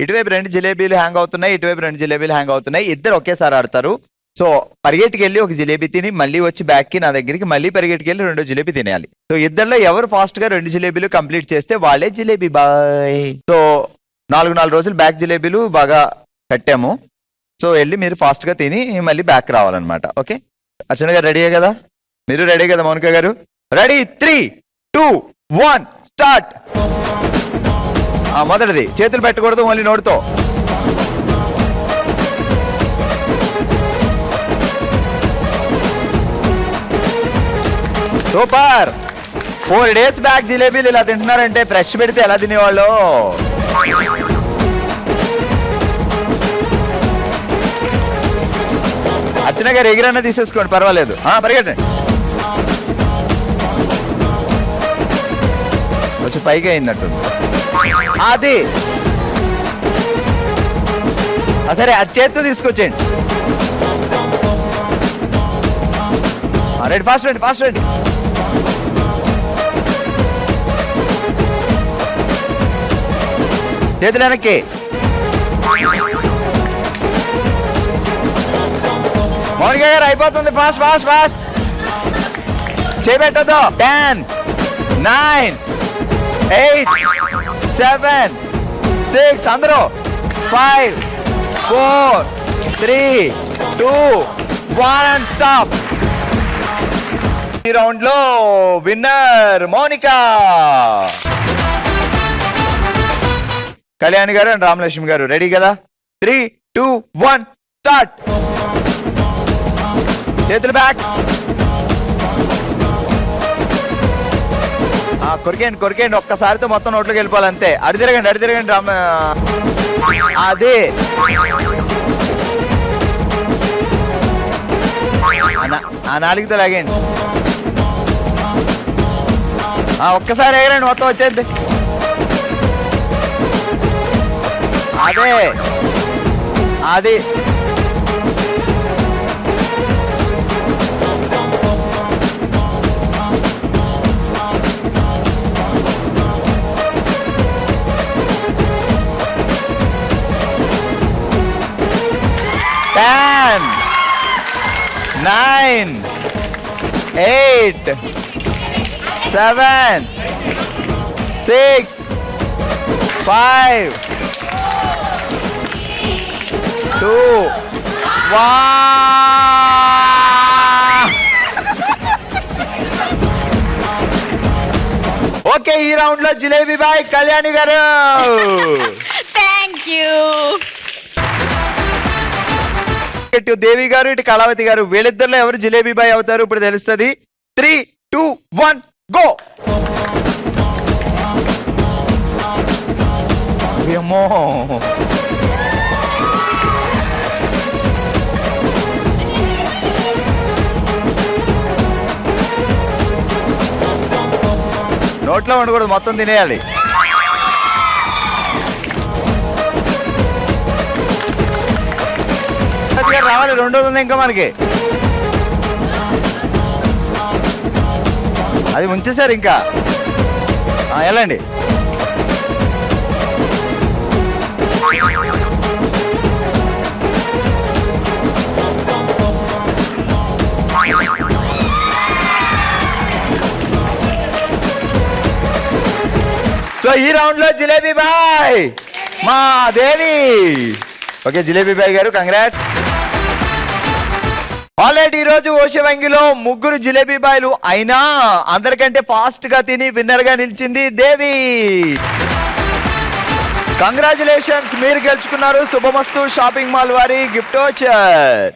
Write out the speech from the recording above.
ఇటువైపు 2 జిలేబీలు హ్యాంగ్ అవుతున్నాయి, ఇటువైపు 2 జిలేబీలు హ్యాంగ్ అవుతున్నాయి. ఇద్దరు ఒకేసారి ఆడతారు. సో పరిగెట్టుకెళ్ళి ఒక జిలేబీ తిని మళ్ళీ వచ్చి బ్యాక్ కి నా దగ్గరికి మళ్ళీ పరిగెట్టుకెళ్ళి 2 జిలేబీ తినేయాలి. సో ఇద్దరిలో ఎవరు ఫాస్ట్ గా 2 జిలేబీలు కంప్లీట్ చేస్తే వాళ్ళే జిలేబీ బాయ్. సో 4 రోజులు బ్యాక్ జిలేబీలు బాగా కట్టాము. సో వెళ్ళి మీరు ఫాస్ట్ గా తిని మళ్ళీ బ్యాక్ రావాలన్నమాట. ఓకే, అర్చన గారు రెడీ కదా? మీరు రెడీ కదా మౌనిక గారు? Ready, 3, 2, 1 start. మొదటిది చేతులు పెట్టకూడదు, మళ్ళీ నోటితో. సూపర్. 4 days బ్యాక్ జిలేబీలు ఇలా తింటున్నారంటే ఫ్రెష్ పెడితే ఎలా తినేవాళ్ళు? అర్చన గారు ఎగిరన్నా తీసేసుకోండి, పర్వాలేదు. పరిగెట్టండి. కొంచెం పైగా అయిందట్టుంది. అది సరే, అది చేత్తో తీసుకొచ్చేయండి. రండి, ఫాస్ట్ రండి, ఫాస్ట్ రండి. చేతులు వెనక్కి. మౌనిక గారు అయిపోతుంది, ఫాస్ట్ ఫాస్ట్ ఫాస్ట్. చేయబెట్టదు. 10, 9, 8, 7, 6 అందరూ 5, 4, 3, 2, 1 అండ్ స్టాప్. ఈ రౌండ్ లో విన్నర్ మౌనిక. కళ్యాణి గారు అండ్ రామలక్ష్మి గారు రెడీ కదా? 3, 2, 1 స్టార్ట్. చేతులు బ్యాక్. కొరికేయండి కొరికేయండి, ఒక్కసారితో మొత్తం నోట్లోకి వెళ్ళిపోవాలి అంతే. అడి తిరగండి రామ. అదే ఆ నాలుగుతో లాగండి. ఒక్కసారి ఎగరండి, మొత్తం వచ్చేది. అదే అది. Ten, 9, 8, 7, 6, 5, 2, 1. ఓకే, ఈ రౌండ్ లో జిలేబీ బాయ్ కళ్యాణి గారు. Thank you. ఇటు దేవి గారు, ఇటు కళావతి గారు, వీళ్ళిద్దరిలో ఎవరు జిలేబీ బాయ్ అవుతారు ఇప్పుడు తెలుస్తుంది. 3, 2, 1 గో. ఏమో నోట్లో ఉండకూడదు, మొత్తం తినేయాలి. రావాలి, 2 ఉంది ఇంకా మనకి. అది ఉంచేసారు ఇంకా. వెళ్ళండి. సో ఈ రౌండ్ లో జిలేబీ బాయ్ మా దేవి. ఓకే జిలేబీ బాయ్ గారు, కంగ్రాట్స్. ఆల్రెడీ ఈ రోజు ఓషవంగిలో 3 జిలేబీ బాయ్లు అయినా అందరికంటే ఫాస్ట్ గా తిని విన్నర్ గా నిలిచింది దేవి. కంగ్రాచులేషన్స్, మీరు గెలుచుకున్నారు శుభమస్తు షాపింగ్ మాల్ వారి గిఫ్ట్ వోచర్.